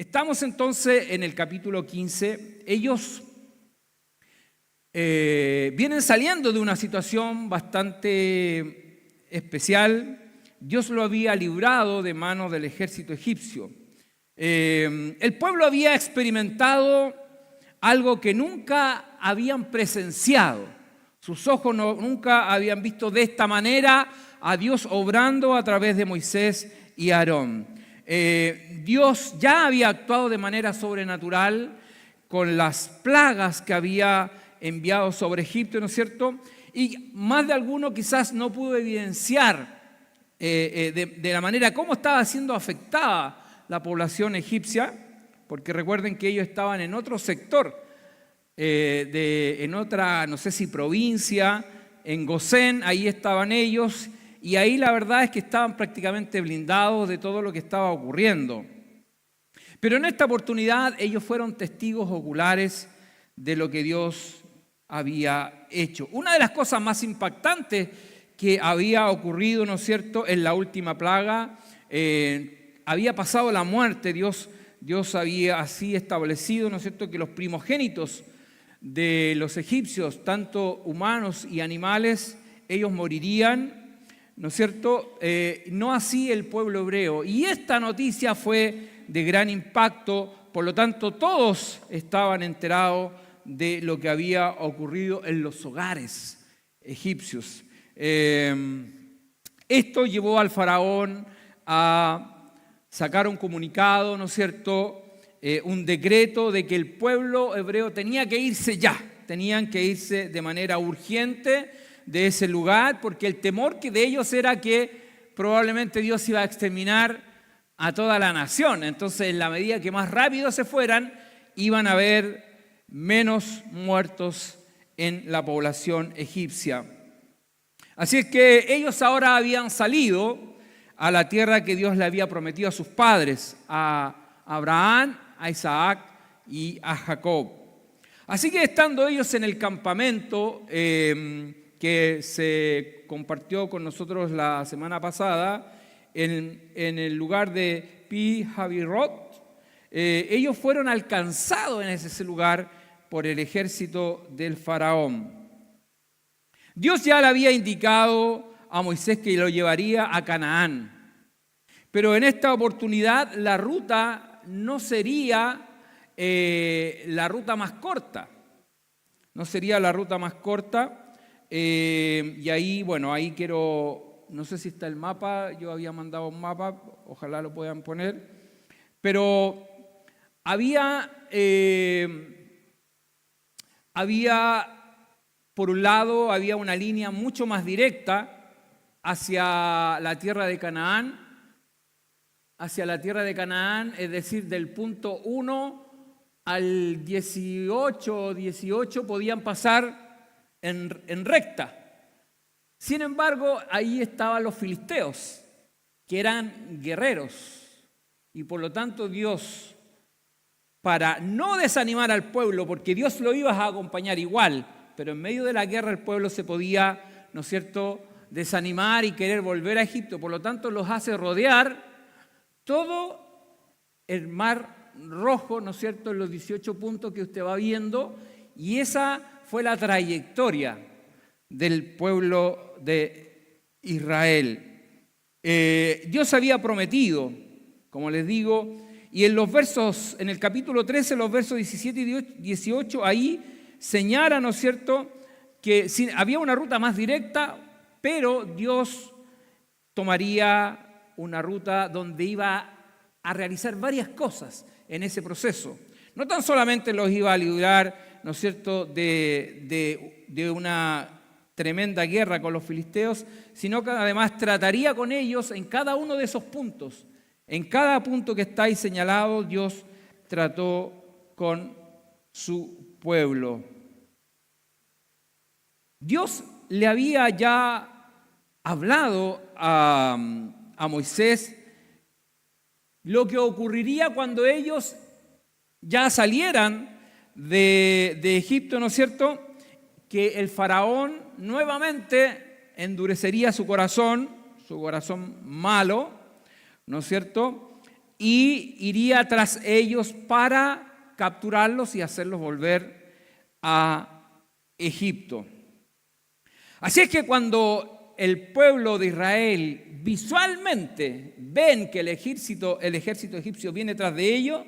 Estamos entonces en el capítulo 15. Ellos vienen saliendo de una situación bastante especial. Dios lo había librado de manos del ejército egipcio. El pueblo había experimentado algo que nunca habían presenciado. Sus ojos nunca habían visto de esta manera a Dios obrando a través de Moisés y Aarón. Dios ya había actuado de manera sobrenatural con las plagas que había enviado sobre Egipto, ¿no es cierto? Y más de alguno quizás no pudo evidenciar de la manera cómo estaba siendo afectada la población egipcia, porque recuerden que ellos estaban en otro sector, en otra, no sé si provincia, en Gosén, ahí estaban ellos, y ahí la verdad es que estaban prácticamente blindados de todo lo que estaba ocurriendo. Pero en esta oportunidad ellos fueron testigos oculares de lo que Dios había hecho. Una de las cosas más impactantes que había ocurrido, ¿no es cierto?, en la última plaga, había pasado la muerte. Dios había así establecido, ¿no es cierto?, que los primogénitos de los egipcios, tanto humanos y animales, ellos morirían, ¿no es cierto? No así el pueblo hebreo. Y esta noticia fue de gran impacto, por lo tanto todos estaban enterados de lo que había ocurrido en los hogares egipcios. Esto llevó al faraón a sacar un comunicado, ¿no es cierto?, un decreto de que el pueblo hebreo tenía que irse ya, tenían que irse de manera urgente de ese lugar, porque el temor que de ellos era que probablemente Dios iba a exterminar a toda la nación. Entonces, en la medida que más rápido se fueran, iban a haber menos muertos en la población egipcia. Así es que ellos ahora habían salido a la tierra que Dios le había prometido a sus padres, a Abraham, a Isaac y a Jacob. Así que estando ellos en el campamento que se compartió con nosotros la semana pasada, en el lugar de Pi-Hahiroth, ellos fueron alcanzados en ese lugar por el ejército del faraón. Dios ya le había indicado a Moisés que lo llevaría a Canaán, pero en esta oportunidad la ruta no sería la ruta más corta, no sería la ruta más corta. Y ahí, bueno, ahí quiero, no sé si está el mapa, yo había mandado un mapa, ojalá lo puedan poner, pero había por un lado, había una línea mucho más directa hacia la tierra de Canaán, es decir, del punto 1 al 18 podían pasar en recta. Sin embargo, ahí estaban los filisteos, que eran guerreros, y por lo tanto Dios, para no desanimar al pueblo, porque Dios lo iba a acompañar igual, pero en medio de la guerra el pueblo se podía, ¿no es cierto?, desanimar y querer volver a Egipto. Por lo tanto, los hace rodear todo el mar Rojo, ¿no es cierto?, en los 18 puntos que usted va viendo, y esa fue la trayectoria del pueblo de Israel. Dios había prometido, como les digo, y en el capítulo 13, los versos 17 y 18, ahí señala, ¿no es cierto?, que había una ruta más directa, pero Dios tomaría una ruta donde iba a realizar varias cosas en ese proceso. No tan solamente los iba a librar, ¿no es cierto?, de una tremenda guerra con los filisteos, sino que además trataría con ellos en cada uno de esos puntos. En cada punto que está ahí señalado, Dios trató con su pueblo. Dios le había ya hablado a Moisés lo que ocurriría cuando ellos ya salieran de Egipto, ¿no es cierto?, que el faraón nuevamente endurecería su corazón malo, ¿no es cierto?, y iría tras ellos para capturarlos y hacerlos volver a Egipto. Así es que cuando el pueblo de Israel visualmente ven que el ejército egipcio viene tras de ellos,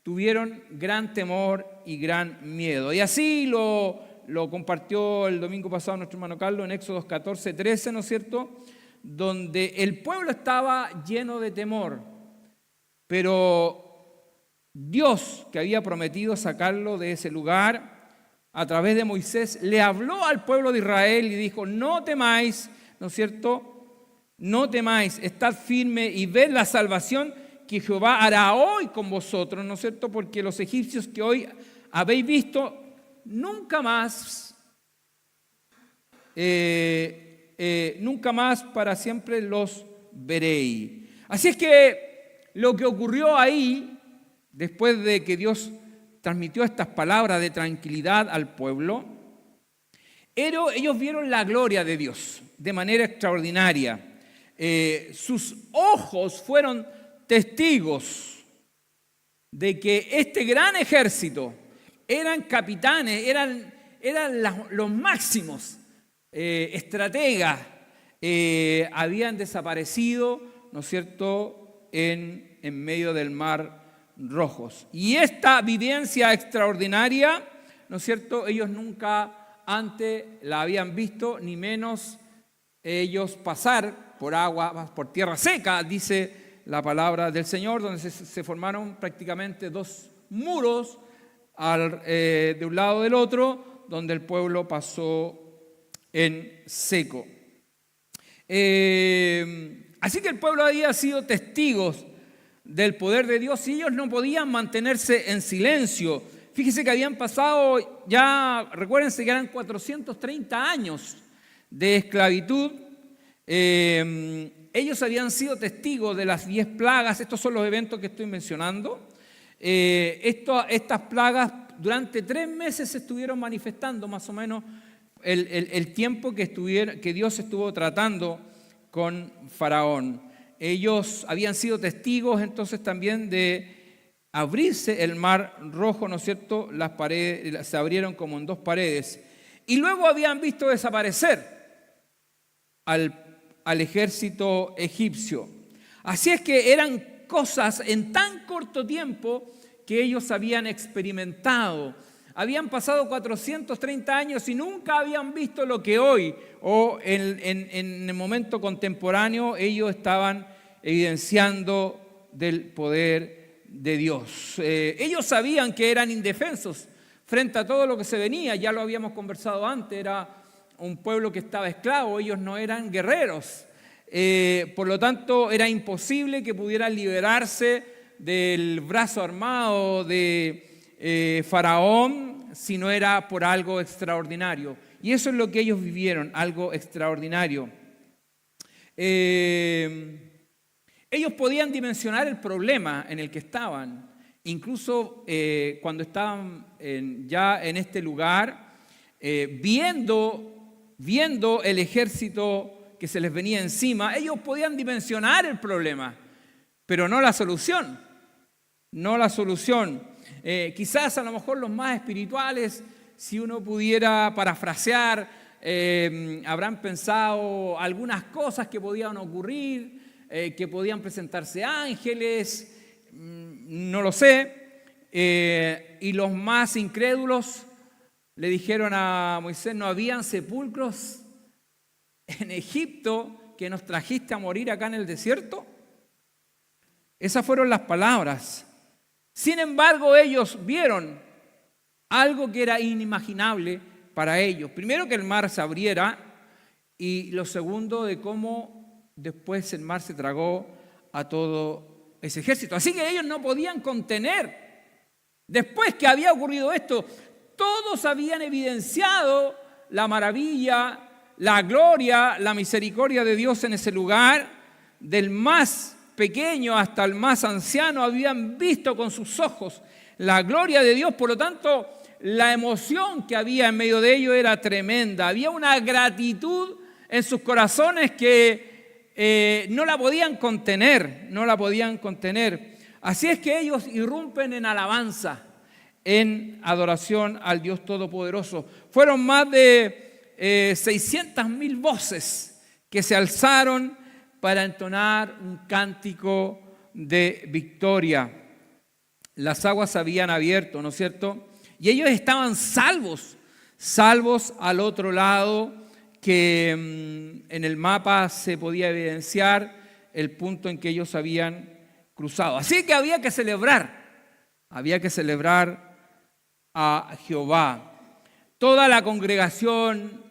tuvieron gran temor y gran miedo. Y así lo compartió el domingo pasado nuestro hermano Carlos en Éxodo 14, 13, ¿no es cierto? Donde el pueblo estaba lleno de temor, pero Dios, que había prometido sacarlo de ese lugar a través de Moisés, le habló al pueblo de Israel y dijo: no temáis, ¿no es cierto? No temáis, estad firme y ved la salvación que Jehová hará hoy con vosotros, ¿no es cierto? Porque los egipcios que hoy habéis visto, nunca más para siempre los veréis. Así es que lo que ocurrió ahí, después de que Dios transmitió estas palabras de tranquilidad al pueblo, ellos vieron la gloria de Dios de manera extraordinaria. Sus ojos fueron testigos de que este gran ejército eran capitanes, eran los máximos estrategas, habían desaparecido, ¿no es cierto?, en medio del mar Rojo. Y esta vivencia extraordinaria, ¿no es cierto?, ellos nunca antes la habían visto, ni menos ellos pasar por agua, por tierra seca, dice la palabra del Señor, donde se formaron prácticamente dos muros de un lado del otro, donde el pueblo pasó en seco. Así que el pueblo había sido testigos del poder de Dios y ellos no podían mantenerse en silencio. Fíjese que habían pasado ya, recuérdense que eran 430 años de esclavitud. Ellos habían sido testigos de las 10 plagas. Estos son los eventos que estoy mencionando. Estas plagas durante 3 meses se estuvieron manifestando, más o menos el tiempo que Dios estuvo tratando con Faraón. Ellos habían sido testigos entonces también de abrirse el mar Rojo, ¿no es cierto? Las paredes se abrieron como en 2 paredes. Y luego habían visto desaparecer al ejército egipcio. Así es que eran cosas en tan corto tiempo que ellos habían experimentado. Habían pasado 430 años y nunca habían visto lo que hoy, o en el momento contemporáneo, ellos estaban evidenciando del poder de Dios. Ellos sabían que eran indefensos frente a todo lo que se venía. Ya lo habíamos conversado antes, era un pueblo que estaba esclavo, ellos no eran guerreros. Por lo tanto, era imposible que pudieran liberarse del brazo armado de Faraón si no era por algo extraordinario. Y eso es lo que ellos vivieron, algo extraordinario. Ellos podían dimensionar el problema en el que estaban. Incluso cuando estaban ya en este lugar, viendo el ejército que se les venía encima, ellos podían dimensionar el problema, pero no la solución. No la solución. Quizás a lo mejor los más espirituales, si uno pudiera parafrasear, habrán pensado algunas cosas que podían ocurrir, que podían presentarse ángeles, no lo sé. Y los más incrédulos le dijeron a Moisés: ¿no habían sepulcros en Egipto que nos trajiste a morir acá en el desierto? Esas fueron las palabras. Sin embargo, ellos vieron algo que era inimaginable para ellos. Primero, que el mar se abriera, y lo segundo, de cómo después el mar se tragó a todo ese ejército. Así que ellos no podían contener. Después que había ocurrido esto, todos habían evidenciado la maravilla, la gloria, la misericordia de Dios en ese lugar. Del más pequeño hasta el más anciano habían visto con sus ojos la gloria de Dios. Por lo tanto, la emoción que había en medio de ellos era tremenda. Había una gratitud en sus corazones que no la podían contener, Así es que ellos irrumpen en alabanza, en adoración al Dios Todopoderoso. Fueron más de 600.000 voces que se alzaron para entonar un cántico de victoria. Las aguas se habían abierto, ¿no es cierto? Y ellos estaban salvos al otro lado, que en el mapa se podía evidenciar el punto en que ellos habían cruzado. Así que había que celebrar a Jehová. Toda la congregación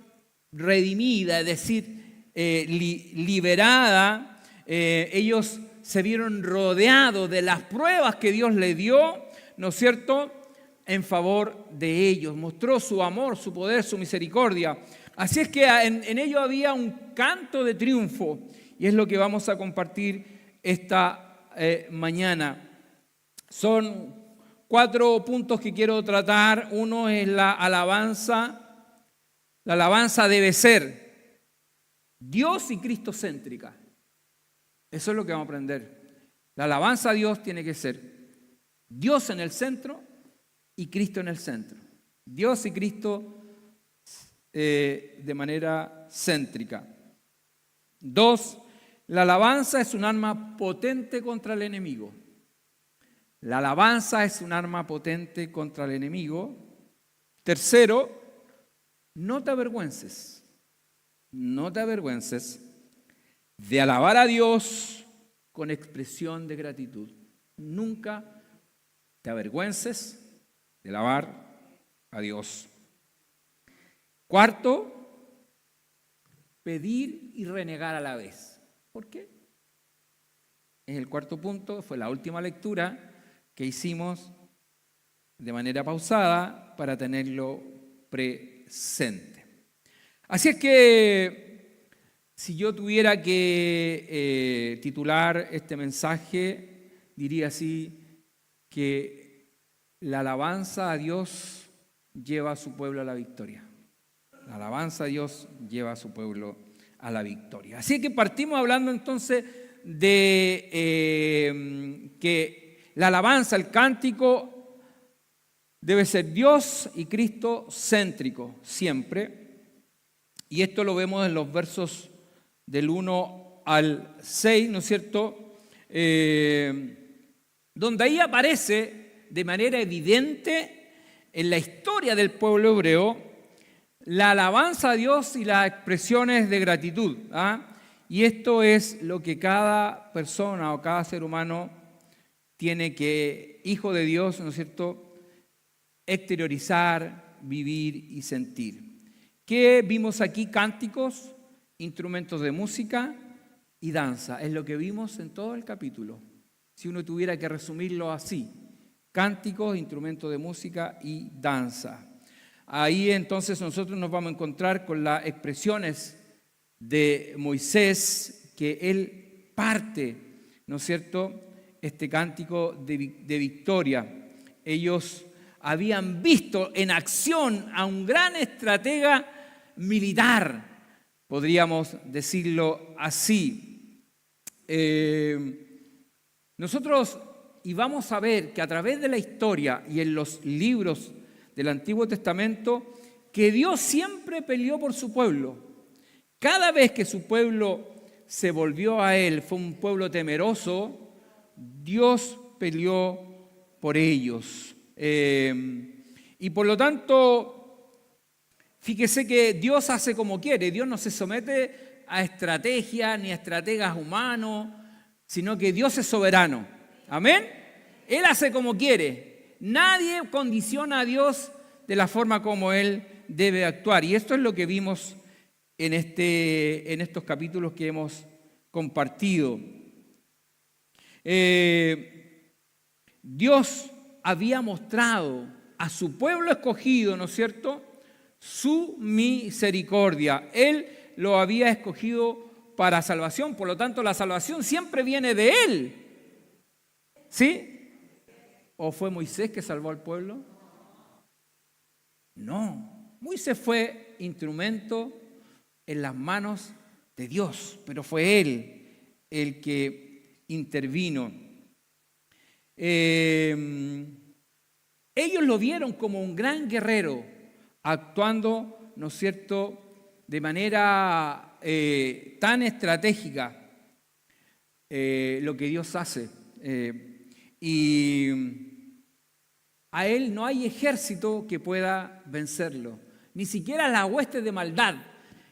redimida, es decir, liberada, ellos se vieron rodeados de las pruebas que Dios les dio, ¿no es cierto?, en favor de ellos. Mostró su amor, su poder, su misericordia. Así es que en ello había un canto de triunfo, y es lo que vamos a compartir esta mañana. Son 4 puntos que quiero tratar. Uno es la alabanza. La alabanza debe ser Dios y Cristo céntrica. Eso es lo que vamos a aprender. La alabanza a Dios tiene que ser Dios en el centro y Cristo en el centro. Dios y Cristo de manera céntrica. 2, la alabanza es un arma potente contra el enemigo. La alabanza es un arma potente contra el enemigo. 3, no te avergüences de alabar a Dios con expresión de gratitud. Nunca te avergüences de alabar a Dios. 4, pedir y renegar a la vez. ¿Por qué? Es el 4 punto, fue la última lectura que hicimos de manera pausada para tenerlo presente. Así es que si yo tuviera que titular este mensaje, diría así, que la alabanza a Dios lleva a su pueblo a la victoria. La alabanza a Dios lleva a su pueblo a la victoria. Así que partimos hablando entonces de que la alabanza, el cántico, debe ser Dios y Cristo céntrico siempre. Y esto lo vemos en los versos del 1 al 6, ¿no es cierto? Donde ahí aparece de manera evidente en la historia del pueblo hebreo la alabanza a Dios y las expresiones de gratitud. Y esto es lo que cada persona o cada ser humano tiene que, hijo de Dios, ¿no es cierto?, exteriorizar, vivir y sentir. ¿Qué vimos aquí? Cánticos, instrumentos de música y danza. Es lo que vimos en todo el capítulo. Si uno tuviera que resumirlo así: cánticos, instrumentos de música y danza. Ahí entonces nosotros nos vamos a encontrar con las expresiones de Moisés, que él parte, ¿no es cierto?, este cántico de victoria. Ellos habían visto en acción a un gran estratega militar, podríamos decirlo así. Nosotros vamos a ver que a través de la historia y en los libros del Antiguo Testamento, que Dios siempre peleó por su pueblo. Cada vez que su pueblo se volvió a Él, fue un pueblo temeroso, Dios peleó por ellos. Y por lo tanto, fíjese que Dios hace como quiere. Dios no se somete a estrategias ni a estrategas humanos, sino que Dios es soberano. ¿Amén? Él hace como quiere. Nadie condiciona a Dios de la forma como Él debe actuar. Y esto es lo que vimos en estos capítulos que hemos compartido. Dios había mostrado a su pueblo escogido, ¿no es cierto?, su misericordia. Él lo había escogido para salvación, por lo tanto la salvación siempre viene de Él. ¿Sí? ¿O fue Moisés que salvó al pueblo? No, Moisés fue instrumento en las manos de Dios, pero fue Él el que intervino. ellos lo vieron como un gran guerrero, actuando, ¿no es cierto?, de manera tan estratégica lo que Dios hace. Y a él no hay ejército que pueda vencerlo, ni siquiera las huestes de maldad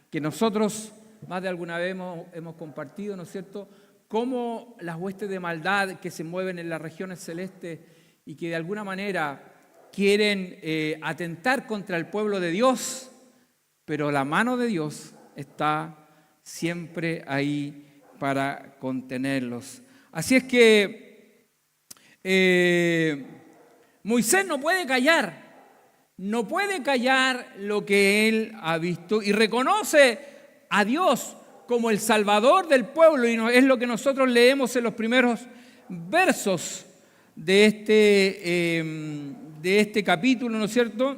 que nosotros más de alguna vez hemos compartido, ¿no es cierto?, cómo las huestes de maldad que se mueven en las regiones celestes y que de alguna manera quieren atentar contra el pueblo de Dios, pero la mano de Dios está siempre ahí para contenerlos. Así es que Moisés no puede callar lo que él ha visto y reconoce a Dios como el Salvador del pueblo, y es lo que nosotros leemos en los primeros versos de este capítulo, ¿no es cierto?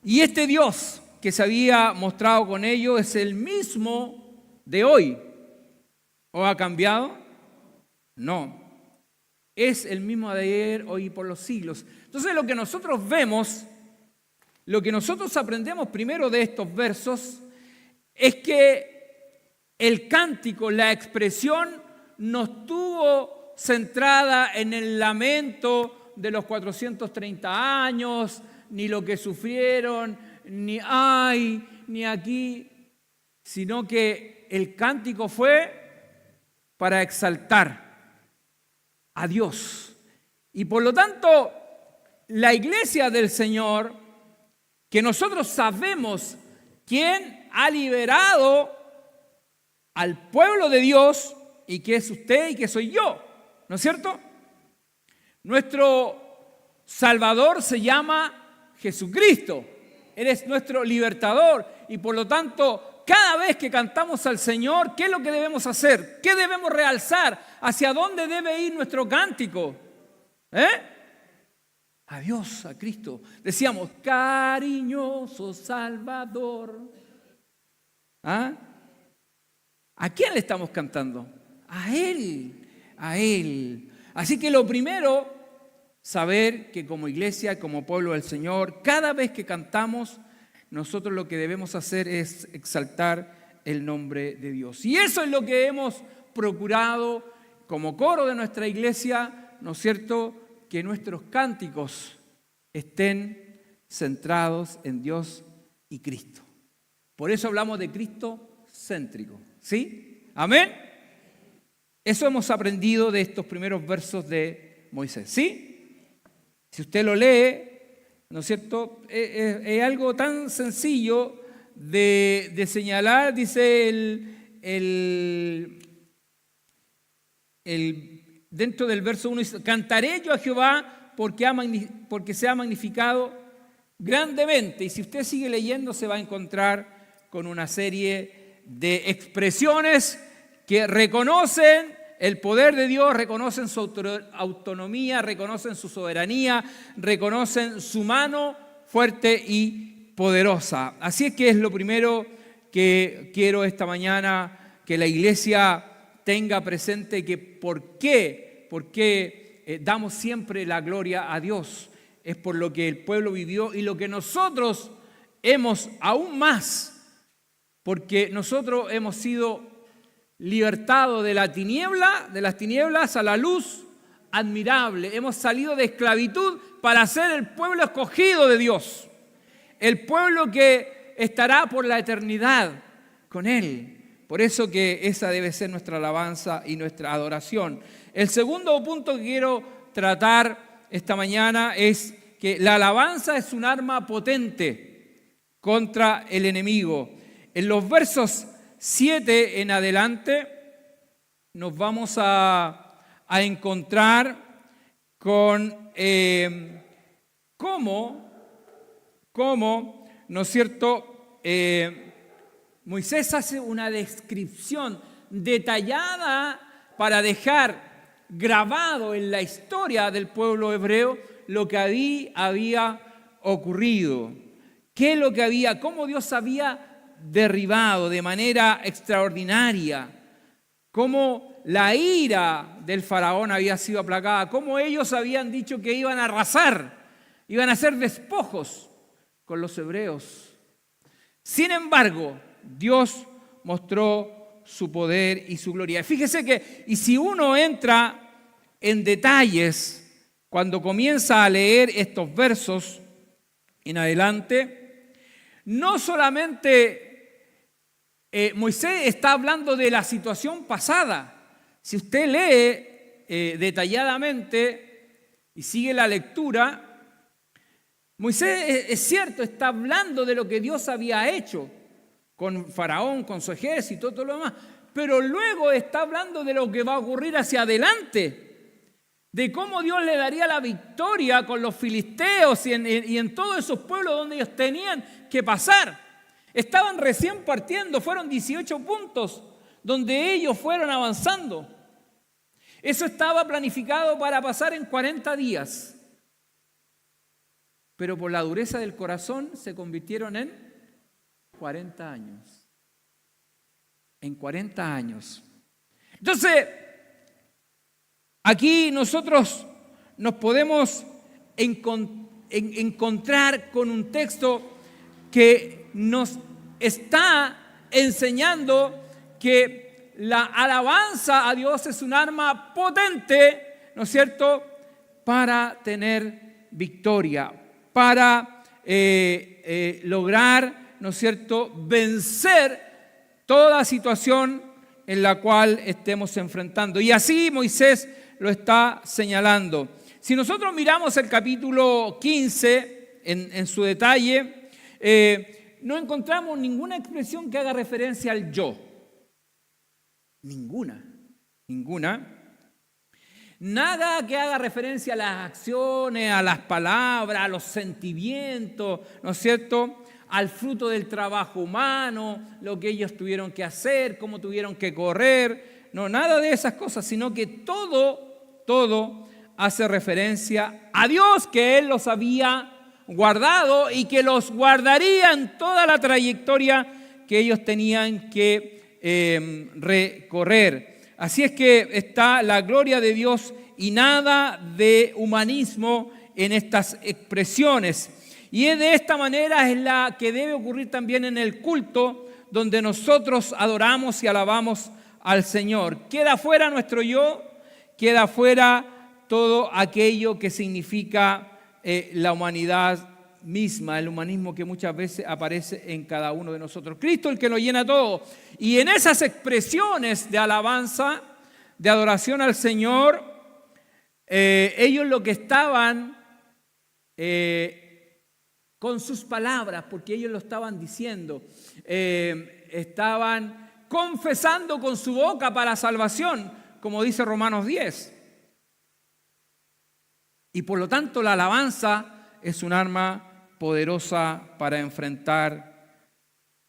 Y este Dios que se había mostrado con ellos es el mismo de hoy. ¿O ha cambiado? No. Es el mismo de ayer, hoy y por los siglos. Entonces lo que nosotros vemos, lo que nosotros aprendemos primero de estos versos, es que el cántico, la expresión, no estuvo centrada en el lamento de los 430 años, ni lo que sufrieron, ni aquí, sino que el cántico fue para exaltar a Dios. Y por lo tanto, la iglesia del Señor, que nosotros sabemos quién ha liberado al pueblo de Dios, y que es usted y que soy yo, ¿no es cierto? Nuestro Salvador se llama Jesucristo. Él es nuestro libertador, y por lo tanto, cada vez que cantamos al Señor, ¿qué es lo que debemos hacer? ¿Qué debemos realzar? ¿Hacia dónde debe ir nuestro cántico? A Dios, a Cristo. Decíamos, cariñoso Salvador. ¿A quién le estamos cantando? A Él, a Él. Así que lo primero, saber que como iglesia, como pueblo del Señor, cada vez que cantamos, nosotros lo que debemos hacer es exaltar el nombre de Dios. Y eso es lo que hemos procurado como coro de nuestra iglesia, ¿no es cierto?, que nuestros cánticos estén centrados en Dios y Cristo. Por eso hablamos de Cristo céntrico, ¿sí? ¿Amén? Eso hemos aprendido de estos primeros versos de Moisés, ¿sí? Si usted lo lee, ¿no es cierto?, es algo tan sencillo de señalar. Dice dentro del verso 1, dice, cantaré yo a Jehová porque se ha magnificado grandemente. Y si usted sigue leyendo, se va a encontrar con una serie de expresiones que reconocen el poder de Dios, reconocen su autonomía, reconocen su soberanía, reconocen su mano fuerte y poderosa. Así es que es lo primero que quiero esta mañana que la iglesia tenga presente, que por qué damos siempre la gloria a Dios. Es por lo que el pueblo vivió y lo que nosotros hemos aún más, porque nosotros hemos sido libertados de las tinieblas a la luz admirable. Hemos salido de esclavitud para ser el pueblo escogido de Dios, el pueblo que estará por la eternidad con Él. Por eso que esa debe ser nuestra alabanza y nuestra adoración. El segundo punto que quiero tratar esta mañana es que la alabanza es un arma potente contra el enemigo. En los versos 7 en adelante nos vamos a encontrar con cómo, ¿no es cierto?, Moisés hace una descripción detallada para dejar grabado en la historia del pueblo hebreo lo que había ocurrido. ¿Qué es lo que había? ¿Cómo Dios había derribado de manera extraordinaria cómo la ira del faraón había sido aplacada, cómo ellos habían dicho que iban a arrasar, iban a hacer despojos con los hebreos. Sin embargo, Dios mostró su poder y su gloria. Fíjese que, y si uno entra en detalles, cuando comienza a leer estos versos en adelante, no solamente Moisés está hablando de la situación pasada. Si usted lee detalladamente y sigue la lectura, Moisés es cierto, está hablando de lo que Dios había hecho con Faraón, con su ejército, todo lo demás, pero luego está hablando de lo que va a ocurrir hacia adelante, de cómo Dios le daría la victoria con los filisteos y en todos esos pueblos donde ellos tenían que pasar. Estaban recién partiendo, fueron 18 puntos donde ellos fueron avanzando. Eso estaba planificado para pasar en 40 días. Pero por la dureza del corazón se convirtieron en 40 años. En 40 años. Entonces, aquí nosotros nos podemos encontrar con un texto que nos está enseñando que la alabanza a Dios es un arma potente, ¿no es cierto?, para tener victoria, para lograr, ¿no es cierto?, vencer toda situación en la cual estemos enfrentando. Y así Moisés lo está señalando. Si nosotros miramos el capítulo 15 en su detalle, no encontramos ninguna expresión que haga referencia al yo. Ninguna. Nada que haga referencia a las acciones, a las palabras, a los sentimientos, ¿no es cierto?, al fruto del trabajo humano, lo que ellos tuvieron que hacer, cómo tuvieron que correr. No, nada de esas cosas, sino que todo hace referencia a Dios, que Él los había guardado y que los guardaría en toda la trayectoria que ellos tenían que recorrer. Así es que está la gloria de Dios y nada de humanismo en estas expresiones. Y es de esta manera es la que debe ocurrir también en el culto, donde nosotros adoramos y alabamos al Señor. Queda fuera nuestro yo, queda fuera todo aquello que significa la humanidad misma, el humanismo que muchas veces aparece en cada uno de nosotros. Cristo el que lo llena todo. Y en esas expresiones de alabanza, de adoración al Señor, ellos lo que estaban con sus palabras, porque ellos lo estaban diciendo, estaban confesando con su boca para salvación, como dice Romanos 10. Y por lo tanto la alabanza es un arma poderosa para enfrentar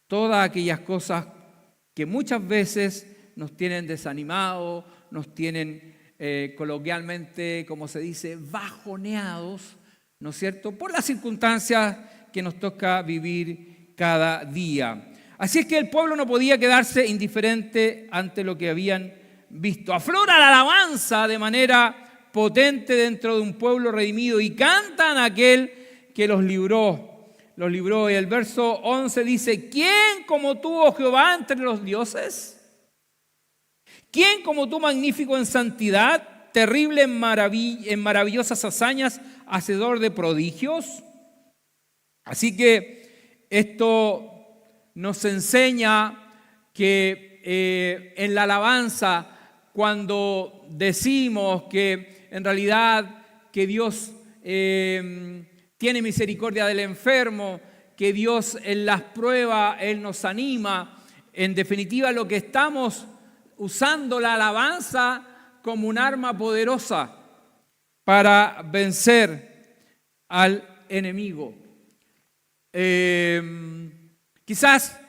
todas aquellas cosas que muchas veces nos tienen desanimados, nos tienen coloquialmente, como se dice, bajoneados, ¿no es cierto?, por las circunstancias que nos toca vivir cada día. Así es que el pueblo no podía quedarse indiferente ante lo que habían visto. Aflora la alabanza de manera potente dentro de un pueblo redimido y cantan a aquel que los libró. Y el verso 11 dice: ¿quién como tú, oh Jehová, entre los dioses? ¿Quién como tú, magnífico en santidad, terrible en maravillosas hazañas, hacedor de prodigios? Así que esto nos enseña que en la alabanza, cuando decimos que en realidad que Dios tiene misericordia del enfermo, que Dios en las pruebas, Él nos anima, en definitiva lo que estamos usando la alabanza como un arma poderosa para vencer al enemigo. Quizás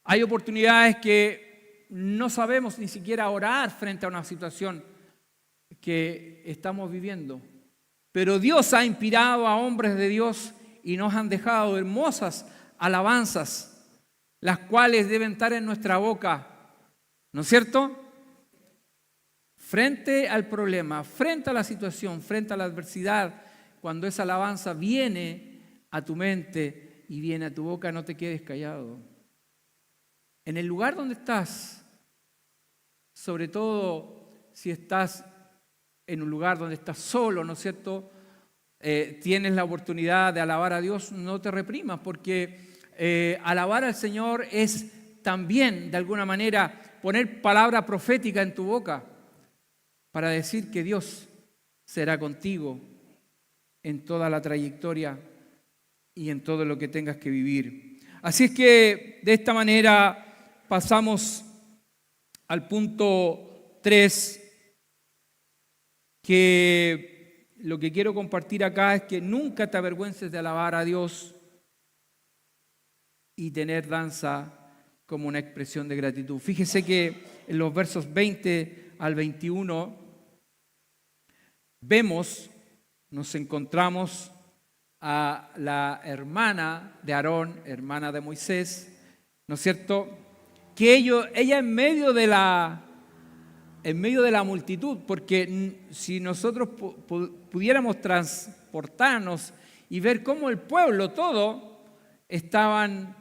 hay oportunidades que no sabemos ni siquiera orar frente a una situación que estamos viviendo, pero Dios ha inspirado a hombres de Dios y nos han dejado hermosas alabanzas, las cuales deben estar en nuestra boca ¿No es cierto? Frente al problema, frente a la situación, frente a la adversidad, cuando esa alabanza viene a tu mente y viene a tu boca, no te quedes callado. En el lugar donde estás, sobre todo si estás en un lugar donde estás solo, ¿no es cierto? Tienes la oportunidad de alabar a Dios, no te reprimas, porque alabar al Señor es también, de alguna manera, poner palabra profética en tu boca para decir que Dios será contigo en toda la trayectoria y en todo lo que tengas que vivir. Así es que de esta manera pasamos al punto 3, que lo que quiero compartir acá es que nunca te avergüences de alabar a Dios y tener danza como una expresión de gratitud. Fíjese que en los versos 20 al 21 nos encontramos a la hermana de Aarón, hermana de Moisés, ¿no es cierto? Que ella en medio de la multitud, porque si nosotros pudiéramos transportarnos y ver cómo el pueblo todo estaban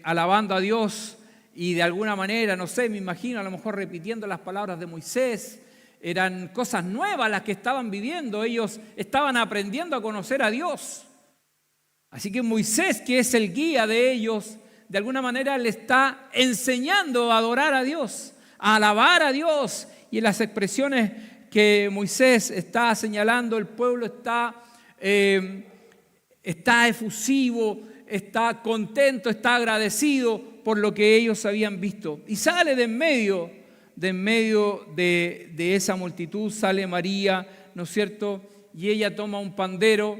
alabando a Dios y de alguna manera, no sé, me imagino a lo mejor repitiendo las palabras de Moisés, eran cosas nuevas las que estaban viviendo, ellos estaban aprendiendo a conocer a Dios. Así que Moisés, que es el guía de ellos, de alguna manera le está enseñando a adorar a Dios, a alabar a Dios, y en las expresiones que Moisés está señalando, el pueblo está efusivo, está contento, está agradecido por lo que ellos habían visto. Y sale de en medio de esa multitud, sale María, ¿no es cierto? Y ella toma un pandero,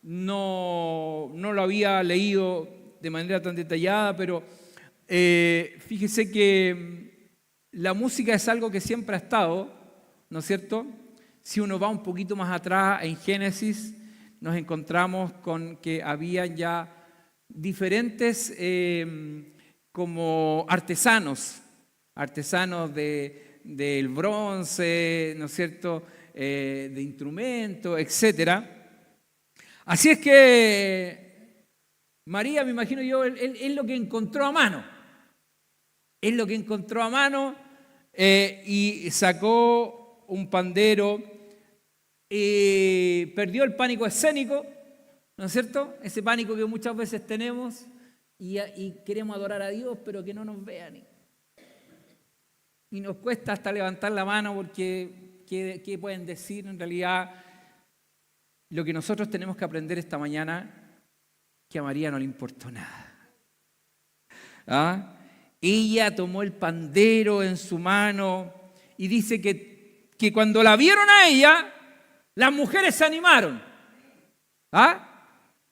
no lo había leído de manera tan detallada, pero fíjese que la música es algo que siempre ha estado, ¿no es cierto? Si uno va un poquito más atrás en Génesis, nos encontramos con que había ya diferentes como artesanos del bronce, ¿no es cierto?, de instrumentos, etcétera. Así es que María, me imagino yo, es lo que encontró a mano. Es lo que encontró a mano y sacó un pandero, perdió el pánico escénico, ¿no es cierto? Ese pánico que muchas veces tenemos y queremos adorar a Dios, pero que no nos vean. Y nos cuesta hasta levantar la mano porque ¿qué pueden decir? En realidad, lo que nosotros tenemos que aprender esta mañana, que a María no le importó nada. ¿Ah? Ella tomó el pandero en su mano y dice que cuando la vieron a ella, las mujeres se animaron. ¿Ah?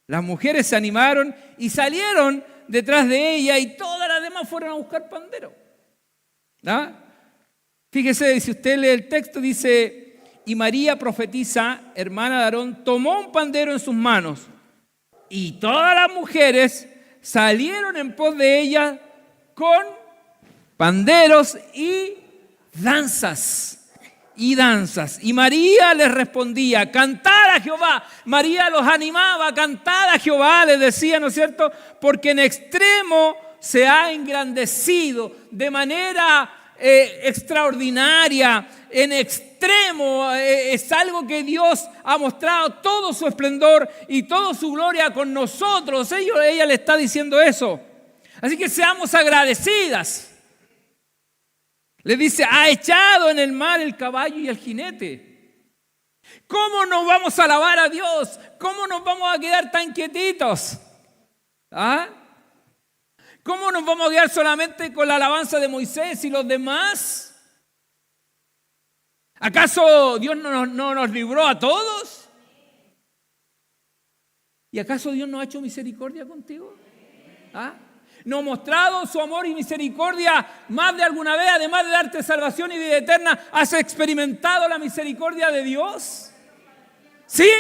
Las mujeres se animaron y salieron detrás de ella y todas las demás fueron a buscar pandero. ¿Ah? Fíjese, si usted lee el texto, dice: y María profetiza, hermana de Aarón, tomó un pandero en sus manos y todas las mujeres salieron en pos de ella con panderos y danzas. Y María les respondía: cantad a Jehová. María los animaba: cantad a Jehová, les decía, ¿no es cierto? Porque en extremo se ha engrandecido de manera extraordinaria, en extremo, es algo que Dios ha mostrado todo su esplendor y toda su gloria con nosotros. Ella le está diciendo eso. Así que seamos agradecidas. Le dice: ha echado en el mar el caballo y el jinete. ¿Cómo nos vamos a alabar a Dios? ¿Cómo nos vamos a quedar tan quietitos? ¿Ah? ¿Cómo nos vamos a quedar solamente con la alabanza de Moisés y los demás? ¿Acaso Dios no nos libró a todos? ¿Y acaso Dios no ha hecho misericordia contigo? ¿Ah? ¿No ha mostrado su amor y misericordia más de alguna vez? Además de darte salvación y vida eterna, ¿has experimentado la misericordia de Dios? ¿Sí?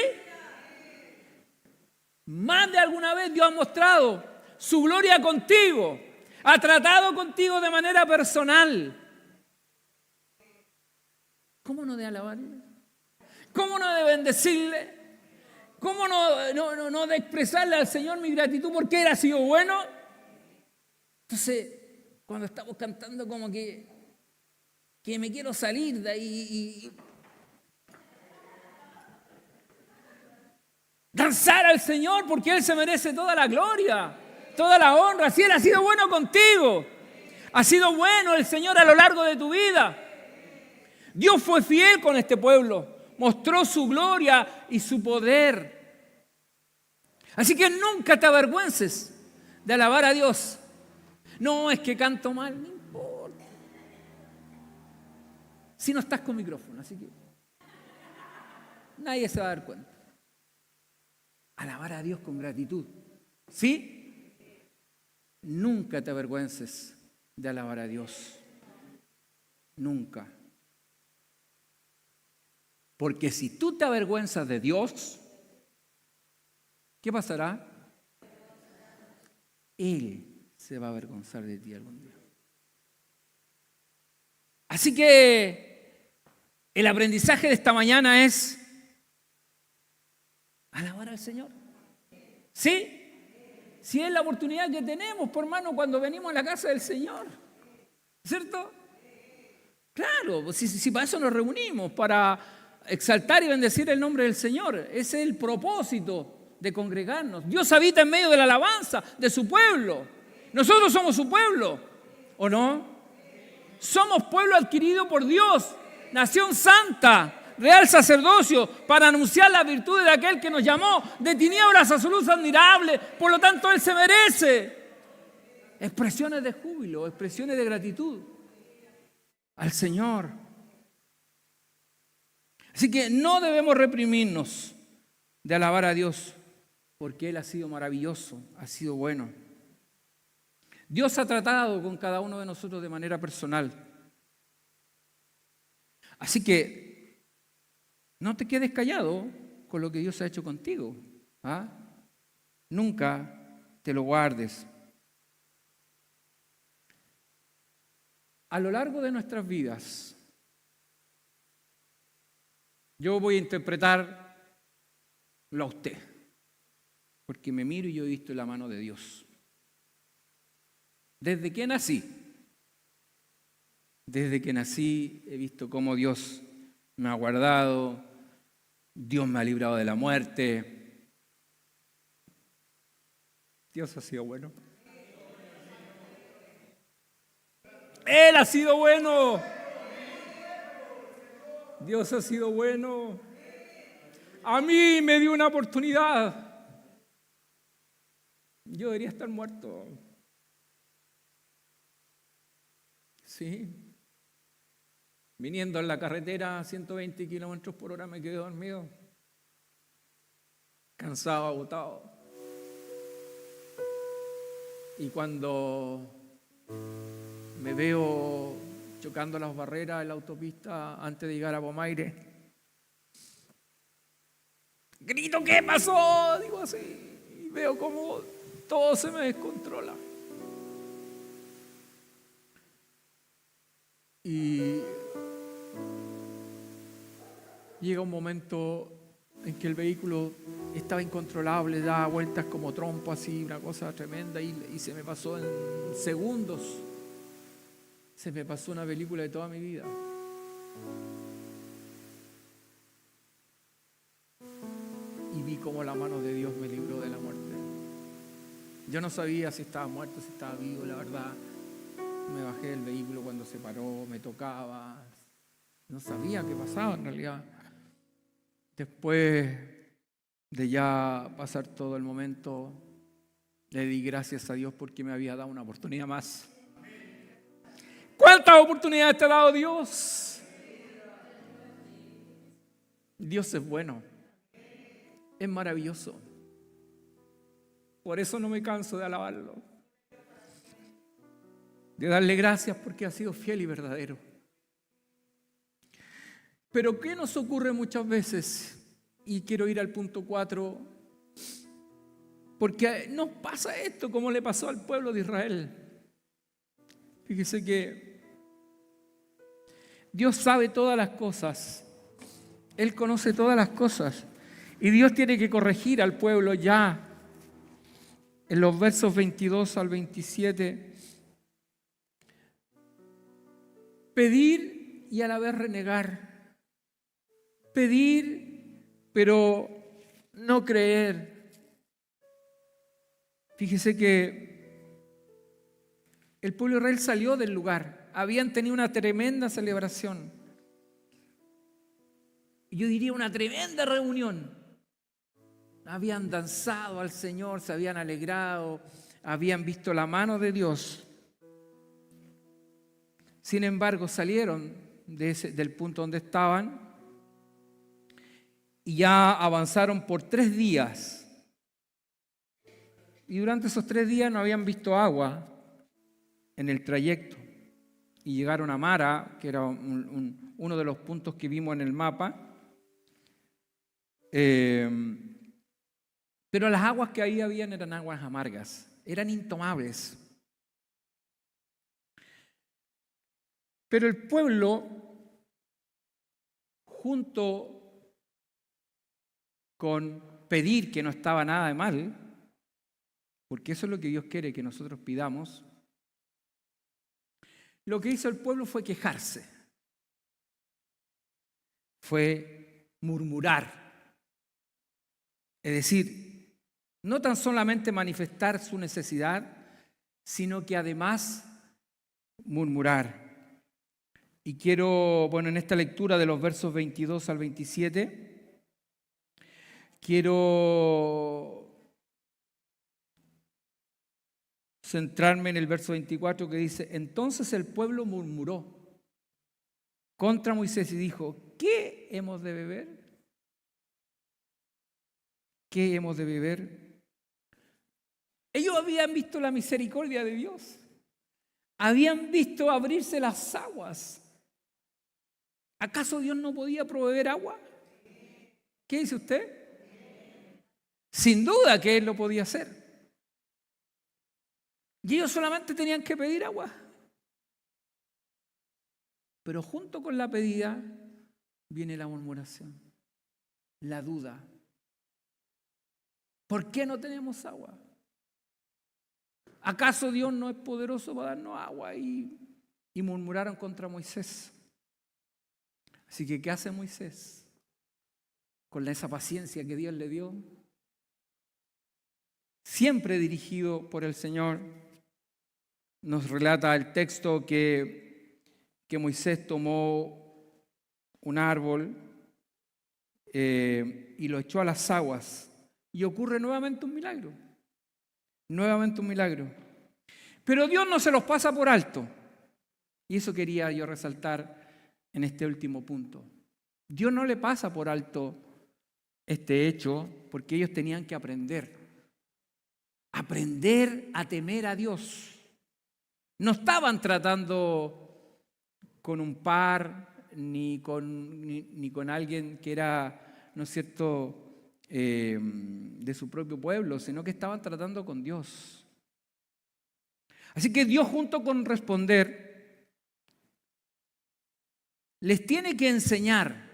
Más de alguna vez Dios ha mostrado su gloria contigo. Ha tratado contigo de manera personal. ¿Cómo no de alabarle? ¿Cómo no de bendecirle? ¿Cómo no de expresarle al Señor mi gratitud porque Él ha sido bueno? Entonces, cuando estamos cantando como que me quiero salir de ahí y danzar al Señor porque Él se merece toda la gloria, toda la honra. Si Él ha sido bueno contigo, ha sido bueno el Señor a lo largo de tu vida. Dios fue fiel con este pueblo, mostró su gloria y su poder. Así que nunca te avergüences de alabar a Dios. No, es que canto mal, no importa. Si no estás con micrófono, así que nadie se va a dar cuenta. Alabar a Dios con gratitud. ¿Sí? Nunca te avergüences de alabar a Dios. Nunca. Porque si tú te avergüenzas de Dios, ¿qué pasará? Él se va a avergonzar de ti algún día. Así que el aprendizaje de esta mañana es alabar al Señor. ¿Sí? Si es la oportunidad que tenemos, por hermano, cuando venimos a la casa del Señor. ¿Cierto? Claro, si para eso nos reunimos, para exaltar y bendecir el nombre del Señor. Ese es el propósito de congregarnos. Dios habita en medio de la alabanza de su pueblo. Nosotros somos su pueblo, ¿o no? Somos pueblo adquirido por Dios, nación santa, real sacerdocio, para anunciar las virtudes de aquel que nos llamó de tinieblas a su luz admirable. Por lo tanto, Él se merece expresiones de júbilo, expresiones de gratitud al Señor. Así que no debemos reprimirnos de alabar a Dios, porque Él ha sido maravilloso, ha sido bueno. Dios ha tratado con cada uno de nosotros de manera personal. Así que no te quedes callado con lo que Dios ha hecho contigo. ¿Ah? Nunca te lo guardes. A lo largo de nuestras vidas, yo voy a interpretarlo a usted, porque me miro y yo he visto la mano de Dios. Desde que nací he visto cómo Dios me ha guardado, Dios me ha librado de la muerte. Dios ha sido bueno. Él ha sido bueno. Dios ha sido bueno. A mí me dio una oportunidad. Yo debería estar muerto. Sí. Viniendo en la carretera a 120 kilómetros por hora me quedé dormido. Cansado, agotado. Y cuando me veo chocando las barreras en la autopista antes de llegar a Bomaire, grito, ¿qué pasó? Digo así, y veo cómo todo se me descontrola. Y llega un momento en que el vehículo estaba incontrolable, daba vueltas como trompo así, una cosa tremenda, y se me pasó en segundos. Se me pasó una película de toda mi vida. Y vi cómo la mano de Dios me libró de la muerte. Yo no sabía si estaba muerto, si estaba vivo, la verdad. Me bajé del vehículo cuando se paró, me tocaba. No sabía qué pasaba en realidad. Después de ya pasar todo el momento, le di gracias a Dios porque me había dado una oportunidad más. ¿Cuántas oportunidades te ha dado Dios? Dios es bueno, es maravilloso. Por eso no me canso de alabarlo, de darle gracias porque ha sido fiel y verdadero. Pero ¿qué nos ocurre muchas veces? Y quiero ir al punto 4, porque nos pasa esto como le pasó al pueblo de Israel. Fíjese que Dios sabe todas las cosas. Él conoce todas las cosas. Y Dios tiene que corregir al pueblo ya. En los versos 22 al 27. Pedir y a la vez renegar. Pedir, pero no creer. Fíjese que el pueblo de Israel salió del lugar. Habían tenido una tremenda celebración. Yo diría una tremenda reunión. Habían danzado al Señor, se habían alegrado, habían visto la mano de Dios. Sin embargo, salieron del punto donde estaban y ya avanzaron por 3 días. Y durante esos 3 días no habían visto agua en el trayecto. Y llegaron a Mara, que era uno de los puntos que vimos en el mapa. Pero las aguas que ahí habían eran aguas amargas, eran intomables. Pero el pueblo, junto con pedir, que no estaba nada de mal, porque eso es lo que Dios quiere que nosotros pidamos, lo que hizo el pueblo fue quejarse, fue murmurar. Es decir, no tan solamente manifestar su necesidad, sino que además murmurar. Y quiero, en esta lectura de los versos 22 al 27, quiero centrarme en el verso 24 que dice: entonces el pueblo murmuró contra Moisés y dijo: ¿qué hemos de beber? ¿Qué hemos de beber? Ellos habían visto la misericordia de Dios. Habían visto abrirse las aguas. ¿Acaso Dios no podía proveer agua? ¿Qué dice usted? Sin duda que Él lo podía hacer. Y ellos solamente tenían que pedir agua. Pero junto con la pedida viene la murmuración, la duda. ¿Por qué no tenemos agua? ¿Acaso Dios no es poderoso para darnos agua? Y murmuraron contra Moisés. Así que, ¿qué hace Moisés? Con esa paciencia que Dios le dio, siempre dirigido por el Señor, nos relata el texto que Moisés tomó un árbol y lo echó a las aguas. Y ocurre nuevamente un milagro. Nuevamente un milagro. Pero Dios no se los pasa por alto. Y eso quería yo resaltar en este último punto. Dios no le pasa por alto este hecho porque ellos tenían que aprender. Aprender a temer a Dios. No estaban tratando con un par ni con alguien que era, ¿no es cierto?, de su propio pueblo, sino que estaban tratando con Dios. Así que Dios, junto con responder, les tiene que enseñar,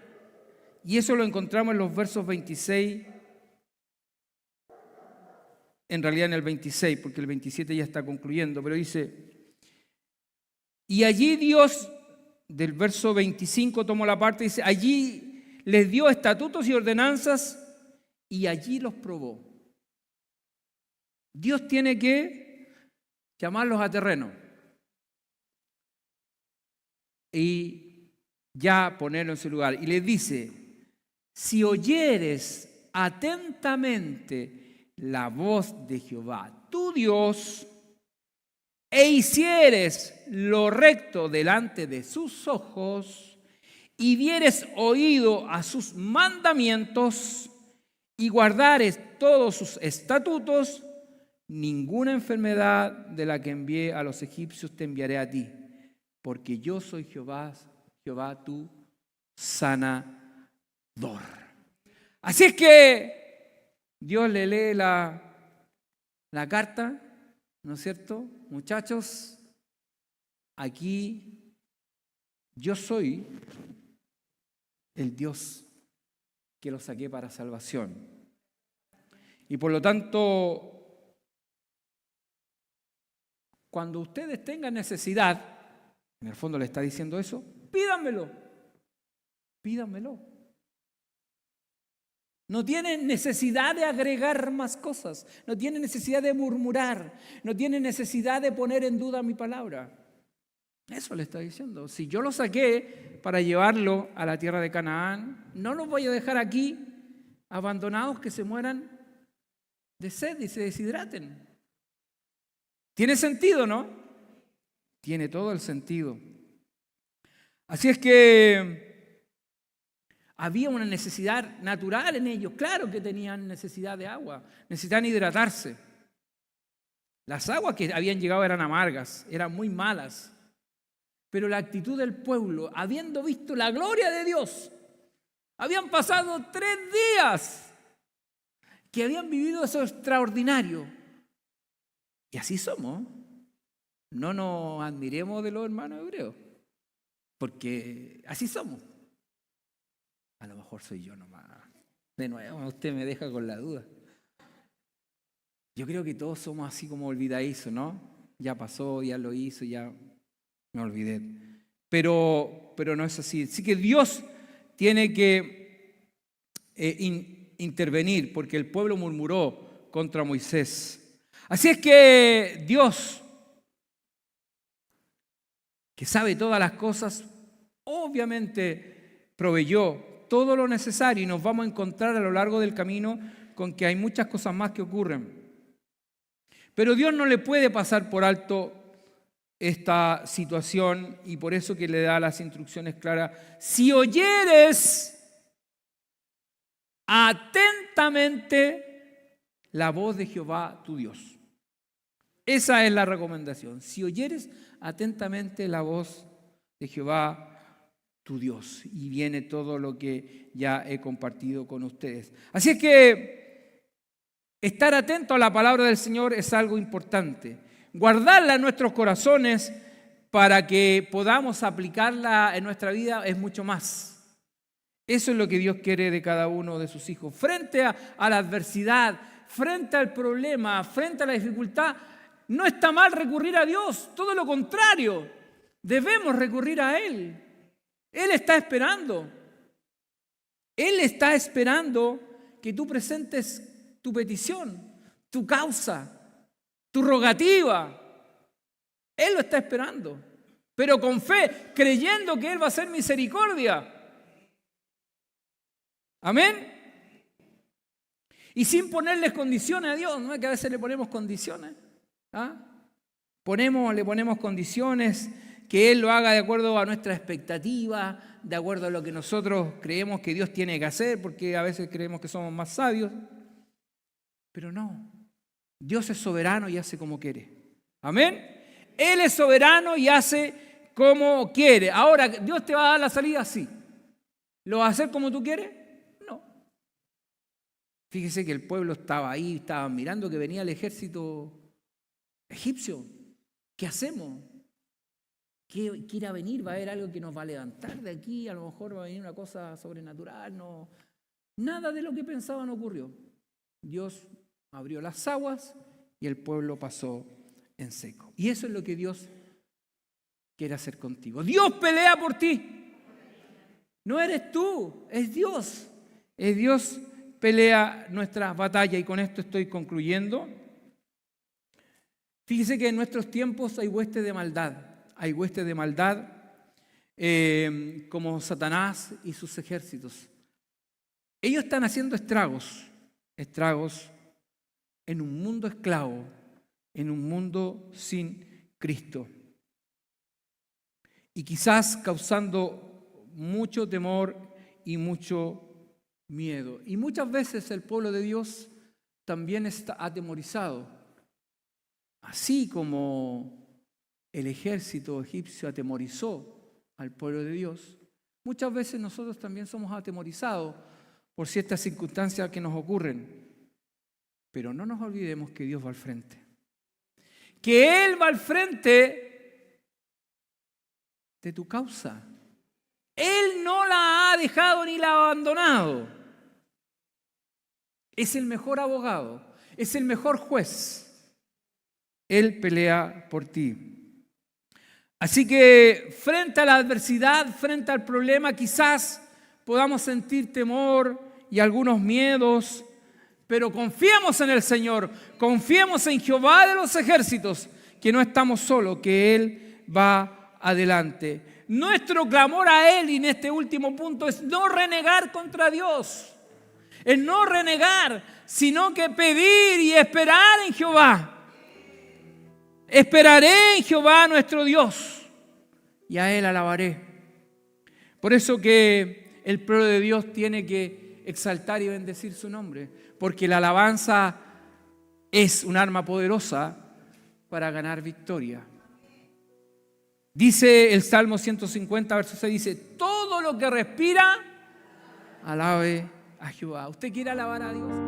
y eso lo encontramos en los versos 26, en realidad en el 26, porque el 27 ya está concluyendo, pero dice: y allí Dios, del verso 25 tomó la parte, dice: allí les dio estatutos y ordenanzas y allí los probó. Dios tiene que llamarlos a terreno y ya ponerlo en su lugar. Y les dice: si oyeres atentamente la voz de Jehová, tu Dios, e hicieres lo recto delante de sus ojos, y dieres oído a sus mandamientos, y guardares todos sus estatutos, ninguna enfermedad de la que envié a los egipcios te enviaré a ti, porque yo soy Jehová tu sanador. Así es que Dios le lee la carta, ¿no es cierto? Muchachos, aquí yo soy el Dios que los saqué para salvación. Y por lo tanto, cuando ustedes tengan necesidad, en el fondo le está diciendo eso, pídanmelo. No tienen necesidad de agregar más cosas, no tienen necesidad de murmurar, no tienen necesidad de poner en duda mi palabra. Eso le está diciendo. Si yo lo saqué para llevarlo a la tierra de Canaán, no los voy a dejar aquí abandonados que se mueran de sed y se deshidraten. ¿Tiene sentido, no? Tiene todo el sentido. Así es que había una necesidad natural en ellos. Claro que tenían necesidad de agua, necesitaban hidratarse. Las aguas que habían llegado eran amargas, eran muy malas. Pero la actitud del pueblo, habiendo visto la gloria de Dios, habían pasado 3 días que habían vivido eso extraordinario. Y así somos. No nos admiremos de los hermanos hebreos, porque así somos. A lo mejor soy yo nomás. De nuevo, usted me deja con la duda. Yo creo que todos somos así como olvidadizos, ¿no? Ya pasó, ya lo hizo, ya me olvidé. Pero no es así. Así que Dios tiene que intervenir porque el pueblo murmuró contra Moisés. Así es que Dios, que sabe todas las cosas, obviamente proveyó todo lo necesario y nos vamos a encontrar a lo largo del camino con que hay muchas cosas más que ocurren. Pero Dios no le puede pasar por alto esta situación y por eso que le da las instrucciones claras. Si oyeres atentamente la voz de Jehová tu Dios. Esa es la recomendación. Si oyeres atentamente la voz de Jehová tu Dios. Y viene todo lo que ya he compartido con ustedes. Así es que estar atento a la palabra del Señor es algo importante. Guardarla en nuestros corazones para que podamos aplicarla en nuestra vida es mucho más. Eso es lo que Dios quiere de cada uno de sus hijos. Frente a la adversidad, frente al problema, frente a la dificultad, no está mal recurrir a Dios, todo lo contrario, debemos recurrir a Él. Él está esperando. Él está esperando que tú presentes tu petición, tu causa, tu rogativa. Él lo está esperando, pero con fe, creyendo que Él va a hacer misericordia. Amén. Y sin ponerles condiciones a Dios, ¿no es que a veces le ponemos condiciones? Le ponemos condiciones, que Él lo haga de acuerdo a nuestra expectativa, de acuerdo a lo que nosotros creemos que Dios tiene que hacer, porque a veces creemos que somos más sabios. Pero no, Dios es soberano y hace como quiere. Amén. Él es soberano y hace como quiere. Ahora, ¿Dios te va a dar la salida? Sí. ¿Lo va a hacer como tú quieres? No. Fíjese que el pueblo estaba ahí, estaban mirando que venía el ejército egipcio. ¿Qué hacemos? ¿Qué irá a venir? ¿Va a haber algo que nos va a levantar de aquí? A lo mejor va a venir una cosa sobrenatural. No. Nada de lo que pensaban ocurrió. Dios abrió las aguas y el pueblo pasó en seco. Y eso es lo que Dios quiere hacer contigo. Dios pelea por ti. No eres tú, es Dios. Es Dios pelea nuestras batallas y con esto estoy concluyendo. Fíjese que en nuestros tiempos hay huestes de maldad. Hay huestes de maldad como Satanás y sus ejércitos. Ellos están haciendo estragos en un mundo esclavo, en un mundo sin Cristo. Y quizás causando mucho temor y mucho miedo. Y muchas veces el pueblo de Dios también está atemorizado. Así como el ejército egipcio atemorizó al pueblo de Dios, muchas veces nosotros también somos atemorizados por ciertas circunstancias que nos ocurren. Pero no nos olvidemos que Dios va al frente. Que Él va al frente de tu causa. Él no la ha dejado ni la ha abandonado. Es el mejor abogado, es el mejor juez. Él pelea por ti. Así que frente a la adversidad, frente al problema, quizás podamos sentir temor y algunos miedos, pero confiemos en el Señor, confiemos en Jehová de los ejércitos, que no estamos solos, que Él va adelante. Nuestro clamor a Él, y en este último punto, es no renegar contra Dios, es no renegar, sino que pedir y esperar en Jehová. Esperaré en Jehová nuestro Dios y a Él alabaré. Por eso que el pueblo de Dios tiene que exaltar y bendecir su nombre, porque la alabanza es un arma poderosa para ganar victoria. Dice el Salmo 150, verso 6, dice, todo lo que respira, alabe a Jehová. ¿Usted quiere alabar a Dios?